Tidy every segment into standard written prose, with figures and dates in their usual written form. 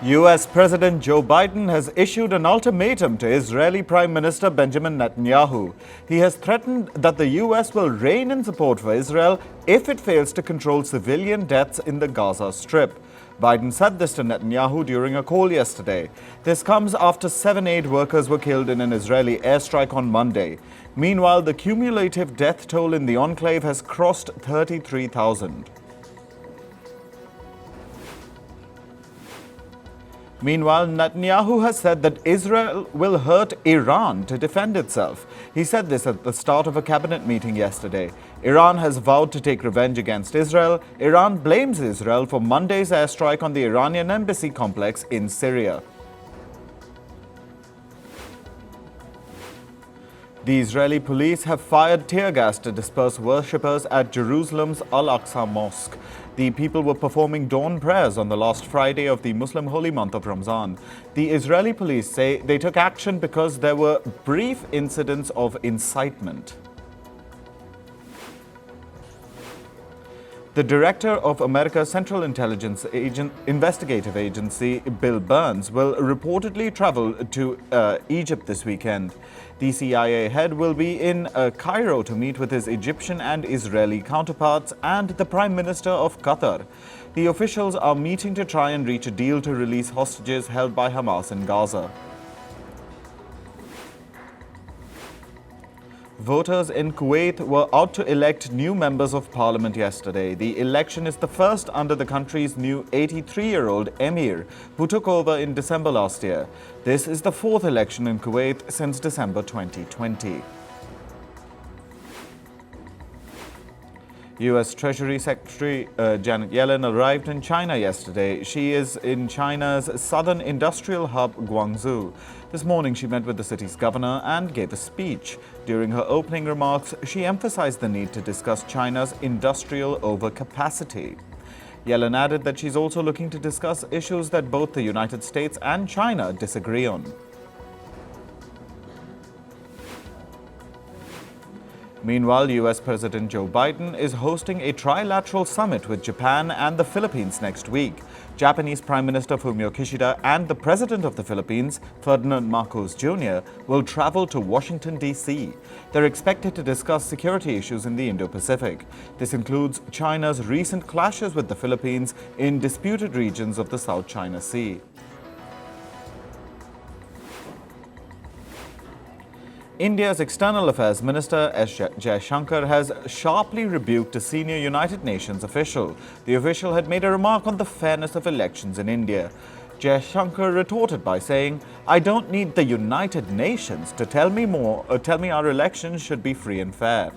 U.S. President Joe Biden has issued an ultimatum to Israeli Prime Minister Benjamin Netanyahu. He has threatened that the U.S. will rein in support for Israel if it fails to control civilian deaths in the Gaza Strip. Biden said this to Netanyahu during a call yesterday. This comes after 7 aid workers were killed in an Israeli airstrike on Monday. Meanwhile, the cumulative death toll in the enclave has crossed 33,000. Meanwhile, Netanyahu has said that Israel will hurt Iran to defend itself. He said this at the start of a cabinet meeting yesterday. Iran has vowed to take revenge against Israel. Iran blames Israel for Monday's airstrike on the Iranian embassy complex in Syria. The Israeli police have fired tear gas to disperse worshippers at Jerusalem's Al-Aqsa Mosque. The people were performing dawn prayers on the last Friday of the Muslim holy month of Ramzan. The Israeli police say they took action because there were brief incidents of incitement. The director of America's Central Intelligence Investigative Agency, Bill Burns, will reportedly travel to Egypt this weekend. The CIA head will be in Cairo to meet with his Egyptian and Israeli counterparts and the Prime Minister of Qatar. The officials are meeting to try and reach a deal to release hostages held by Hamas in Gaza. Voters in Kuwait were out to elect new members of parliament yesterday. The election is the first under the country's new 83-year-old emir, who took over in December last year. This is the fourth election in Kuwait since December 2020. U.S. Treasury Secretary Janet Yellen arrived in China yesterday. She is in China's southern industrial hub, Guangzhou. This morning, she met with the city's governor and gave a speech. During her opening remarks, she emphasized the need to discuss China's industrial overcapacity. Yellen added that she's also looking to discuss issues that both the United States and China disagree on. Meanwhile, U.S. President Joe Biden is hosting a trilateral summit with Japan and the Philippines next week. Japanese Prime Minister Fumio Kishida and the President of the Philippines, Ferdinand Marcos Jr., will travel to Washington, D.C. They're expected to discuss security issues in the Indo-Pacific. This includes China's recent clashes with the Philippines in disputed regions of the South China Sea. India's External Affairs Minister S. Jaishankar has sharply rebuked a senior United Nations official. The official had made a remark on the fairness of elections in India. Jaishankar retorted by saying, "I don't need the United Nations to tell me our elections should be free and fair."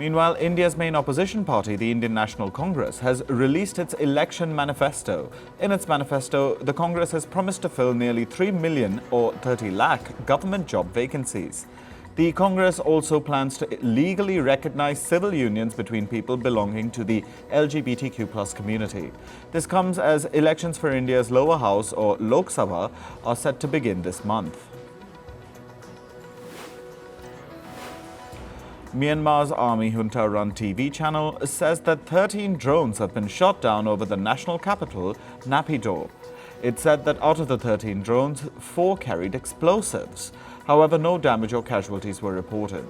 Meanwhile, India's main opposition party, the Indian National Congress, has released its election manifesto. In its manifesto, the Congress has promised to fill nearly 3 million or 30 lakh government job vacancies. The Congress also plans to legally recognize civil unions between people belonging to the LGBTQ+ community. This comes as elections for India's lower house, or Lok Sabha, are set to begin this month. Myanmar's army junta-run TV channel says that 13 drones have been shot down over the national capital, Naypyidaw. It said that out of the 13 drones, 4 carried explosives. However, no damage or casualties were reported.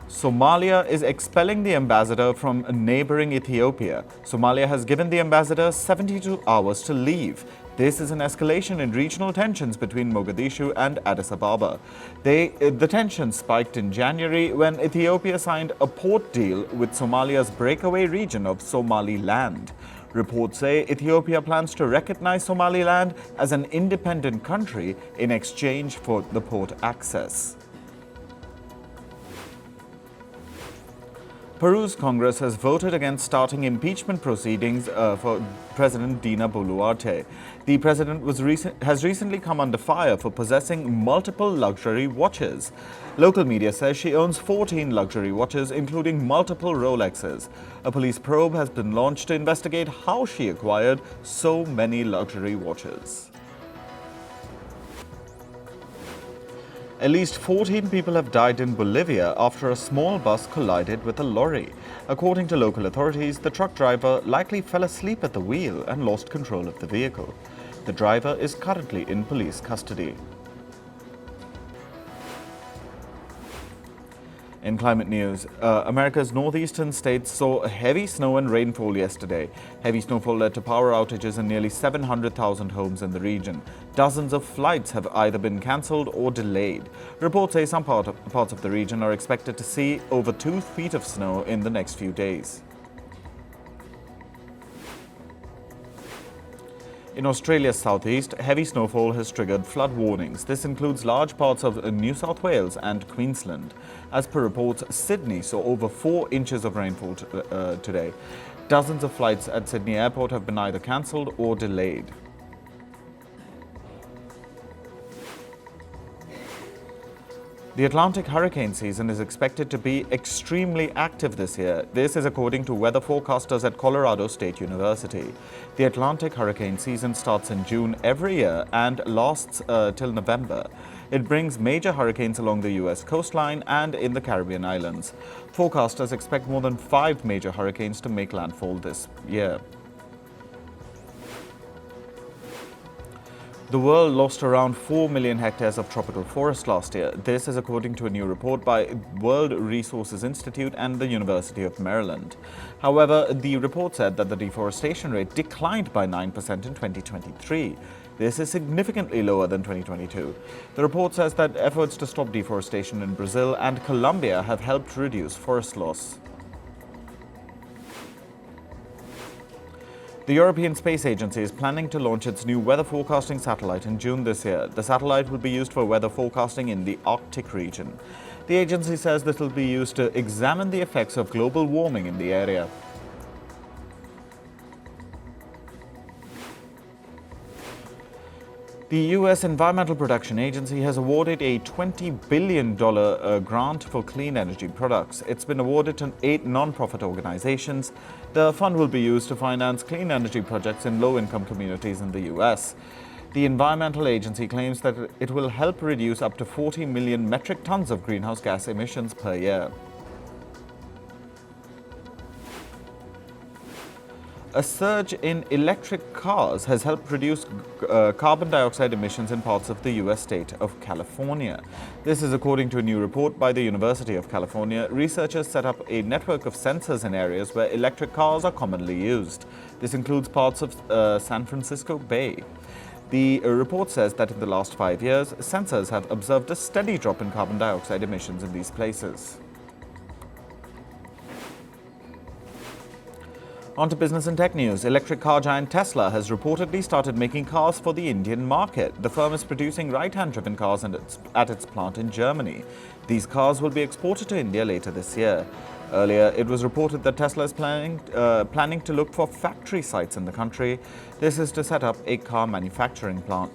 Somalia is expelling the ambassador from neighboring Ethiopia. Somalia has given the ambassador 72 hours to leave. This is an escalation in regional tensions between Mogadishu and Addis Ababa. The tensions spiked in January when Ethiopia signed a port deal with Somalia's breakaway region of Somaliland. Reports say Ethiopia plans to recognize Somaliland as an independent country in exchange for the port access. Perus Congress has voted against starting impeachment proceedings for President Dina Boluarte. The president has recently come under fire for possessing multiple luxury watches. Local media says she owns 14 luxury watches, including multiple Rolexes. A police probe has been launched to investigate how she acquired so many luxury watches. At least 14 people have died in Bolivia after a small bus collided with a lorry. According to local authorities, the truck driver likely fell asleep at the wheel and lost control of the vehicle. The driver is currently in police custody. In climate news, America's northeastern states saw heavy snow and rainfall yesterday. Heavy snowfall led to power outages in nearly 700,000 homes in the region. Dozens of flights have either been cancelled or delayed. Reports say some parts of the region are expected to see over 2 feet of snow in the next few days. In Australia's southeast, heavy snowfall has triggered flood warnings. This includes large parts of New South Wales and Queensland. As per reports, Sydney saw over 4 inches of rainfall today. Dozens of flights at Sydney Airport have been either cancelled or delayed. The Atlantic hurricane season is expected to be extremely active this year. This is according to weather forecasters at Colorado State University. The Atlantic hurricane season starts in June every year and lasts till November. It brings major hurricanes along the U.S. coastline and in the Caribbean islands. Forecasters expect more than 5 major hurricanes to make landfall this year. The world lost around 4 million hectares of tropical forest last year. This is according to a new report by World Resources Institute and the University of Maryland. However, the report said that the deforestation rate declined by 9% in 2023. This is significantly lower than 2022. The report says that efforts to stop deforestation in Brazil and Colombia have helped reduce forest loss. The European Space Agency is planning to launch its new weather forecasting satellite in June this year. The satellite will be used for weather forecasting in the Arctic region. The agency says this will be used to examine the effects of global warming in the area. The U.S. Environmental Protection Agency has awarded a $20 billion grant for clean energy products. It's been awarded to 8 non-profit organizations. The fund will be used to finance clean energy projects in low-income communities in the U.S. The Environmental Agency claims that it will help reduce up to 40 million metric tons of greenhouse gas emissions per year. A surge in electric cars has helped reduce carbon dioxide emissions in parts of the U.S. state of California. This is according to a new report by the University of California. Researchers set up a network of sensors in areas where electric cars are commonly used. This includes parts of San Francisco Bay. The report says that in the last 5 years, sensors have observed a steady drop in carbon dioxide emissions in these places. On to business and tech news. Electric car giant Tesla has reportedly started making cars for the Indian market. The firm is producing right-hand driven cars at its plant in Germany. These cars will be exported to India later this year. Earlier, it was reported that Tesla is planning to look for factory sites in the country. This is to set up a car manufacturing plant.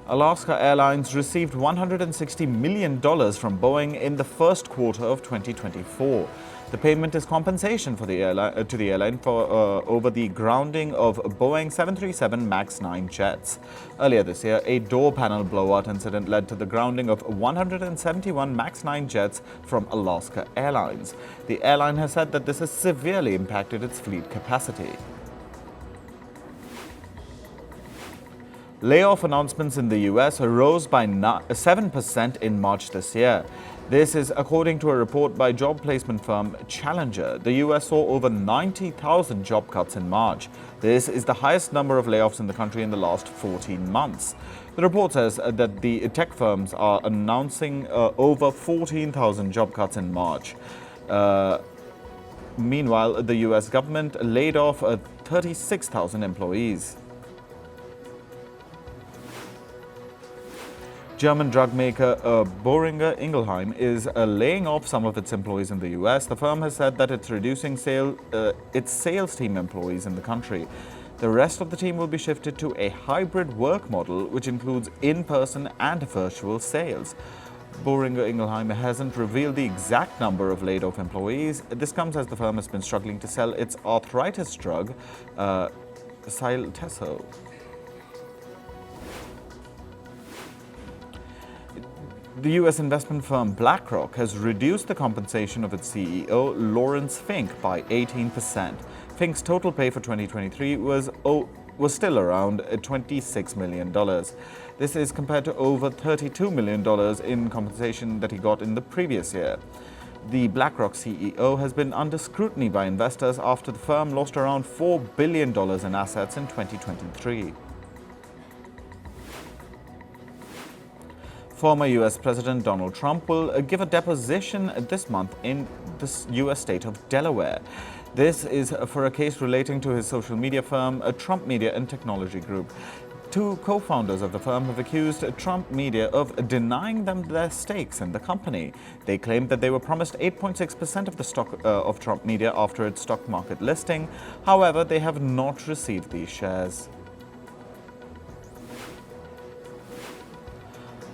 Alaska Airlines received $160 million from Boeing in the first quarter of 2024. The payment is compensation for the airline for over the grounding of Boeing 737 MAX 9 jets. Earlier this year, a door panel blowout incident led to the grounding of 171 MAX 9 jets from Alaska Airlines. The airline has said that this has severely impacted its fleet capacity. Layoff announcements in the U.S. rose by 7% in March this year. This is according to a report by job placement firm Challenger. The U.S. saw over 90,000 job cuts in March. This is the highest number of layoffs in the country in the last 14 months. The report says that the tech firms are announcing over 14,000 job cuts in March. Meanwhile, the U.S. government laid off 36,000 employees. German drug maker Boehringer Ingelheim is laying off some of its employees in the U.S. The firm has said that it's reducing its sales team employees in the country. The rest of the team will be shifted to a hybrid work model, which includes in-person and virtual sales. Boehringer Ingelheim hasn't revealed the exact number of laid-off employees. This comes as the firm has been struggling to sell its arthritis drug, Silteso. The US investment firm BlackRock has reduced the compensation of its CEO, Lawrence Fink, by 18%. Fink's total pay for 2023 was still around $26 million. This is compared to over $32 million in compensation that he got in the previous year. The BlackRock CEO has been under scrutiny by investors after the firm lost around $4 billion in assets in 2023. Former US President Donald Trump will give a deposition this month in the US state of Delaware. This is for a case relating to his social media firm, Trump Media and Technology Group. Two co-founders of the firm have accused Trump Media of denying them their stakes in the company. They claimed that they were promised 8.6% of the stock of Trump Media after its stock market listing. However, they have not received these shares.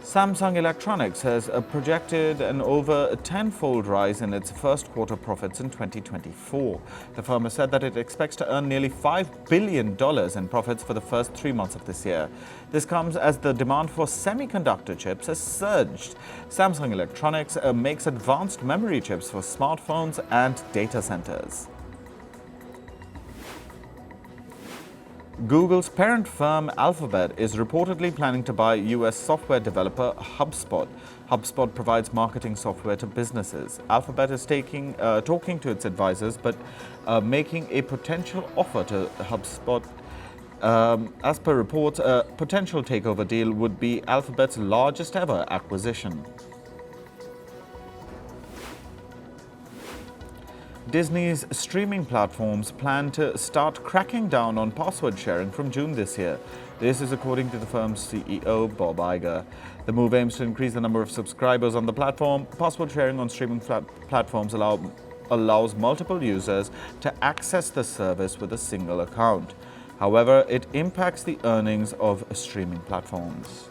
Samsung Electronics has projected an over 10-fold rise in its first quarter profits in 2024. The firm has said that it expects to earn nearly $5 billion in profits for the first 3 months of this year. This comes as the demand for semiconductor chips has surged. Samsung Electronics makes advanced memory chips for smartphones and data centers. Google's parent firm Alphabet is reportedly planning to buy US software developer HubSpot. HubSpot provides marketing software to businesses. Alphabet is talking to its advisors, but making a potential offer to HubSpot. As per reports, a potential takeover deal would be Alphabet's largest ever acquisition. Disney's streaming platforms plan to start cracking down on password sharing from June this year. This is according to the firm's CEO, Bob Iger. The move aims to increase the number of subscribers on the platform. Password sharing on streaming platforms allows multiple users to access the service with a single account. However, it impacts the earnings of streaming platforms.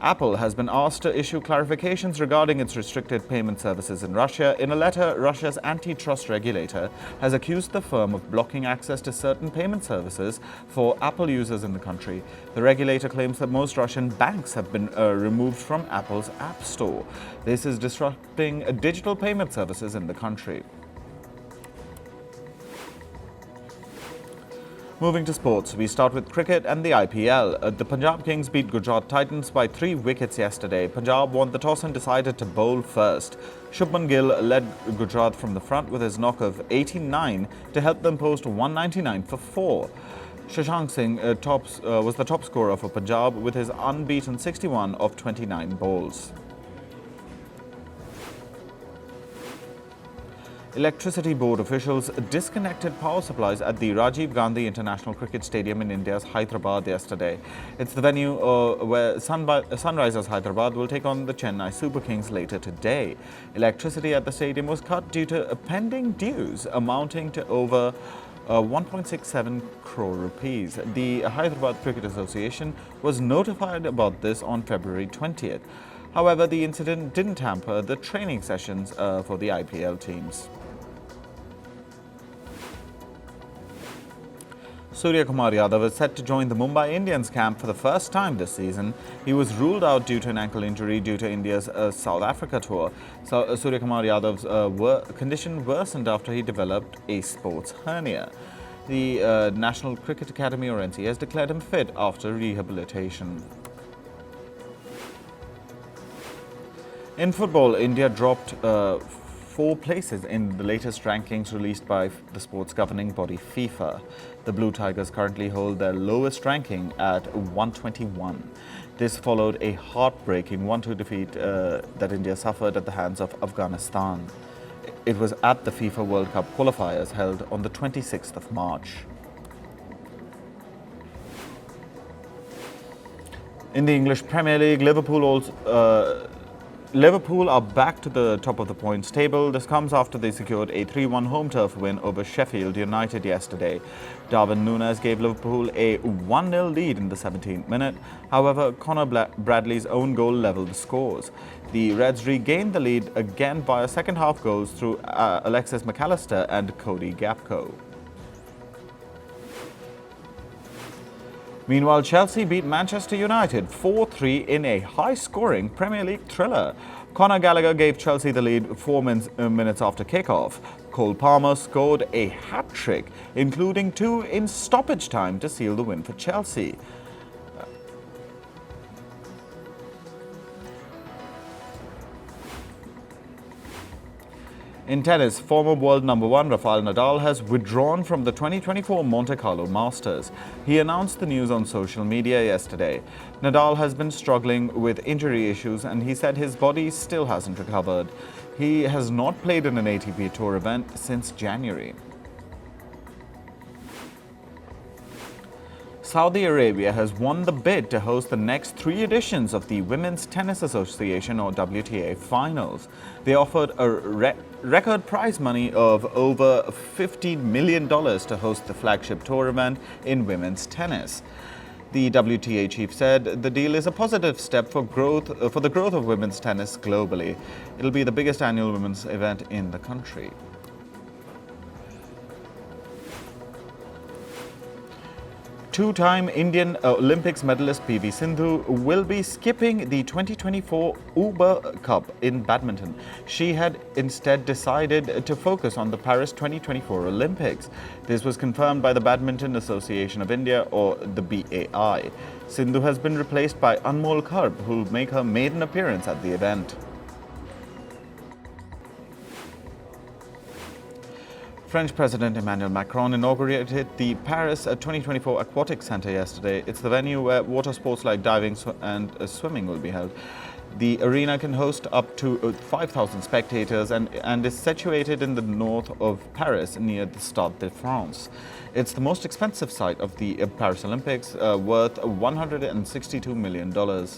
Apple has been asked to issue clarifications regarding its restricted payment services in Russia. In a letter, Russia's antitrust regulator has accused the firm of blocking access to certain payment services for Apple users in the country. The regulator claims that most Russian banks have been removed from Apple's App Store. This is disrupting digital payment services in the country. Moving to sports, we start with cricket and the IPL. The Punjab Kings beat Gujarat Titans by 3 wickets yesterday. Punjab won the toss and decided to bowl first. Shubman Gill led Gujarat from the front with his knock of 89 to help them post 199 for 4. Shashank Singh was the top scorer for Punjab with his unbeaten 61 of 29 balls. Electricity Board officials disconnected power supplies at the Rajiv Gandhi International Cricket Stadium in India's Hyderabad yesterday. It's the venue where Sunrisers Hyderabad will take on the Chennai Super Kings later today. Electricity at the stadium was cut due to pending dues amounting to over 1.67 crore rupees. The Hyderabad Cricket Association was notified about this on February 20th. However, the incident didn't hamper the training sessions for the IPL teams. Surya Kumar Yadav is set to join the Mumbai Indians camp for the first time this season. He was ruled out due to an ankle injury due to India's South Africa tour. So, Surya Kumar Yadav's condition worsened after he developed a sports hernia. The National Cricket Academy, or NCA, has declared him fit after rehabilitation. In football, India dropped 4 places in the latest rankings released by the sports governing body FIFA. The Blue Tigers currently hold their lowest ranking at 121. This followed a heartbreaking 1-2 defeat that India suffered at the hands of Afghanistan. It was at the FIFA World Cup qualifiers held on the 26th of March. In the English Premier League, Liverpool are back to the top of the points table. This comes after they secured a 3-1 home turf win over Sheffield United yesterday. Darwin Núñez gave Liverpool a 1-0 lead in the 17th minute. However, Conor Bradley's own goal levelled the scores. The Reds regained the lead again via second-half goals through Alexis McAllister and Cody Gakpo. Meanwhile, Chelsea beat Manchester United 4-3 in a high-scoring Premier League thriller. Conor Gallagher gave Chelsea the lead 4 minutes after kickoff. Cole Palmer scored a hat-trick, including 2 in stoppage time to seal the win for Chelsea. In tennis, former world number 1 Rafael Nadal has withdrawn from the 2024 Monte Carlo Masters. He announced the news on social media yesterday. Nadal has been struggling with injury issues and he said his body still hasn't recovered. He has not played in an ATP Tour event since January. Saudi Arabia has won the bid to host the next 3 editions of the Women's Tennis Association or WTA Finals. They offered a record prize money of over $15 million to host the flagship tour event in women's tennis. The WTA chief said the deal is a positive step for the growth of women's tennis globally. It'll be the biggest annual women's event in the country. Two-time Indian Olympics medalist PV Sindhu will be skipping the 2024 Uber Cup in badminton. She had instead decided to focus on the Paris 2024 Olympics. This was confirmed by the Badminton Association of India, or the BAI. Sindhu has been replaced by Anmol Karp, who will make her maiden appearance at the event. French President Emmanuel Macron inaugurated the Paris 2024 Aquatic Centre yesterday. It's the venue where water sports like diving and swimming will be held. The arena can host up to 5,000 spectators and is situated in the north of Paris near the Stade de France. It's the most expensive site of the Paris Olympics, worth $162 million.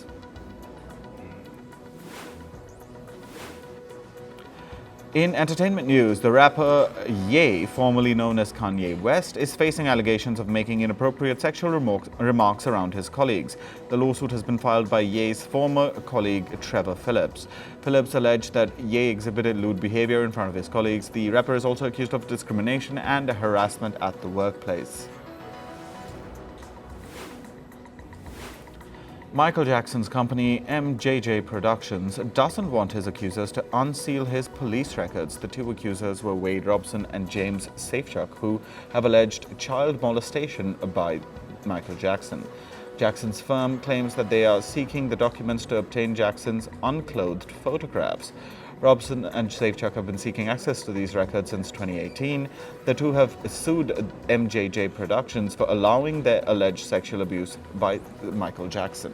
In entertainment news, the rapper Ye, formerly known as Kanye West, is facing allegations of making inappropriate sexual remarks around his colleagues. The lawsuit has been filed by Ye's former colleague Trevor Phillips. Phillips alleged that Ye exhibited lewd behavior in front of his colleagues. The rapper is also accused of discrimination and harassment at the workplace. Michael Jackson's company, MJJ Productions, doesn't want his accusers to unseal his police records. The 2 accusers were Wade Robson and James Safechuck, who have alleged child molestation by Michael Jackson. Jackson's firm claims that they are seeking the documents to obtain Jackson's unclothed photographs. Robson and Safechuck have been seeking access to these records since 2018. The 2 have sued MJJ Productions for allowing their alleged sexual abuse by Michael Jackson.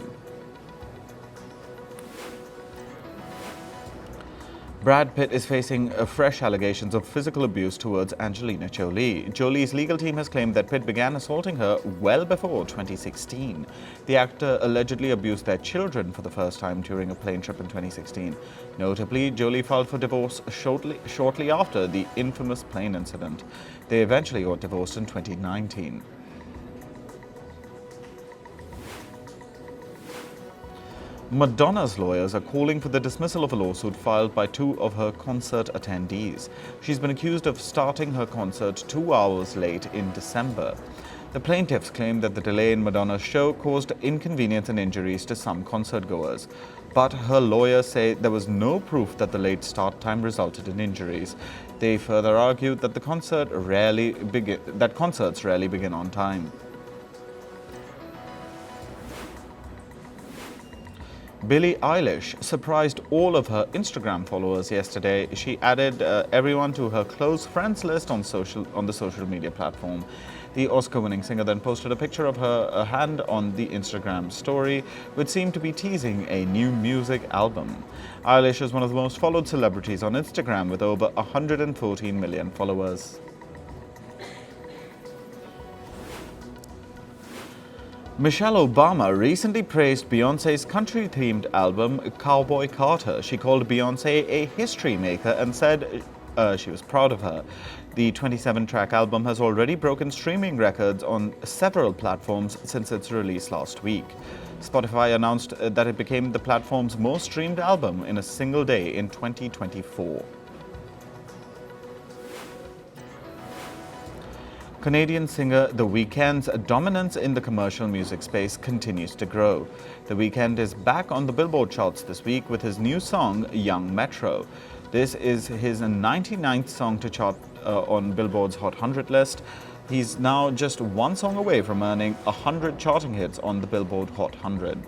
Brad Pitt is facing fresh allegations of physical abuse towards Angelina Jolie. Jolie's legal team has claimed that Pitt began assaulting her well before 2016. The actor allegedly abused their children for the first time during a plane trip in 2016. Notably, Jolie filed for divorce shortly after the infamous plane incident. They eventually got divorced in 2019. Madonna's lawyers are calling for the dismissal of a lawsuit filed by 2 of her concert attendees. She's been accused of starting her concert 2 hours late in December. The plaintiffs claim that the delay in Madonna's show caused inconvenience and injuries to some concertgoers. But her lawyers say there was no proof that the late start time resulted in injuries. They further argued that concerts rarely begin on time. Billie Eilish surprised all of her Instagram followers yesterday. She added everyone to her close friends list on the social media platform. The Oscar-winning singer then posted a picture of her hand on the Instagram story, which seemed to be teasing a new music album. Eilish is one of the most followed celebrities on Instagram with over 114 million followers. Michelle Obama recently praised Beyoncé's country-themed album, Cowboy Carter. She called Beyoncé a history maker and said she was proud of her. The 27-track album has already broken streaming records on several platforms since its release last week. Spotify announced that it became the platform's most streamed album in a single day in 2024. Canadian singer The Weeknd's dominance in the commercial music space continues to grow. The Weeknd is back on the Billboard charts this week with his new song, Young Metro. This is his 99th song to chart on Billboard's Hot 100 list. He's now just one song away from earning 100 charting hits on the Billboard Hot 100.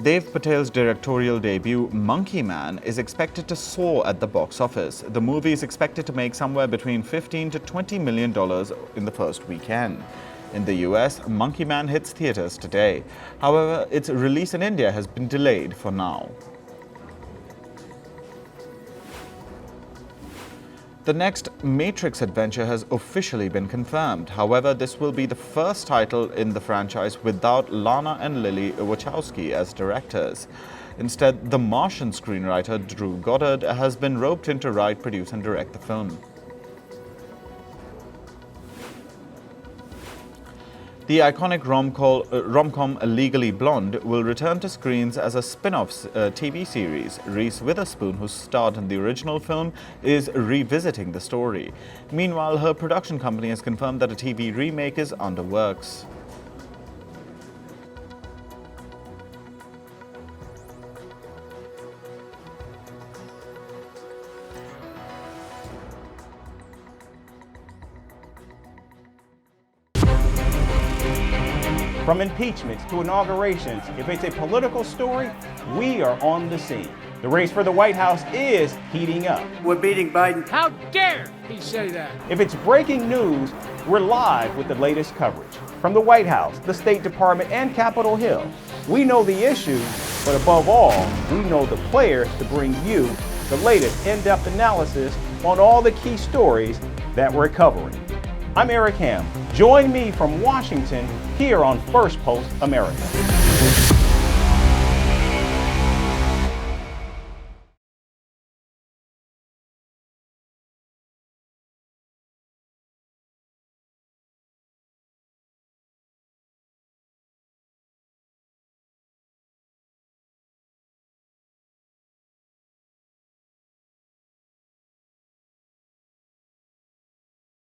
Dev Patel's directorial debut, Monkey Man, is expected to soar at the box office. The movie is expected to make somewhere between $15 to $20 million in the first weekend. In the US, Monkey Man hits theaters today. However, its release in India has been delayed for now. The next Matrix adventure has officially been confirmed. However, this will be the first title in the franchise without Lana and Lily Wachowski as directors. Instead, The Martian screenwriter Drew Goddard has been roped in to write, produce and direct the film. The iconic rom-com Legally Blonde will return to screens as a spin-off TV series. Reese Witherspoon, who starred in the original film, is revisiting the story. Meanwhile, her production company has confirmed that a TV remake is under works. From impeachments to inaugurations, if it's a political story, we are on the scene. The race for the White House is heating up. We're beating Biden. How dare he say that? If it's breaking news, we're live with the latest coverage. From the White House, the State Department, and Capitol Hill, we know the issues, but above all, we know the players to bring you the latest in-depth analysis on all the key stories that we're covering. I'm Eric Ham. Join me from Washington here on Firstpost America.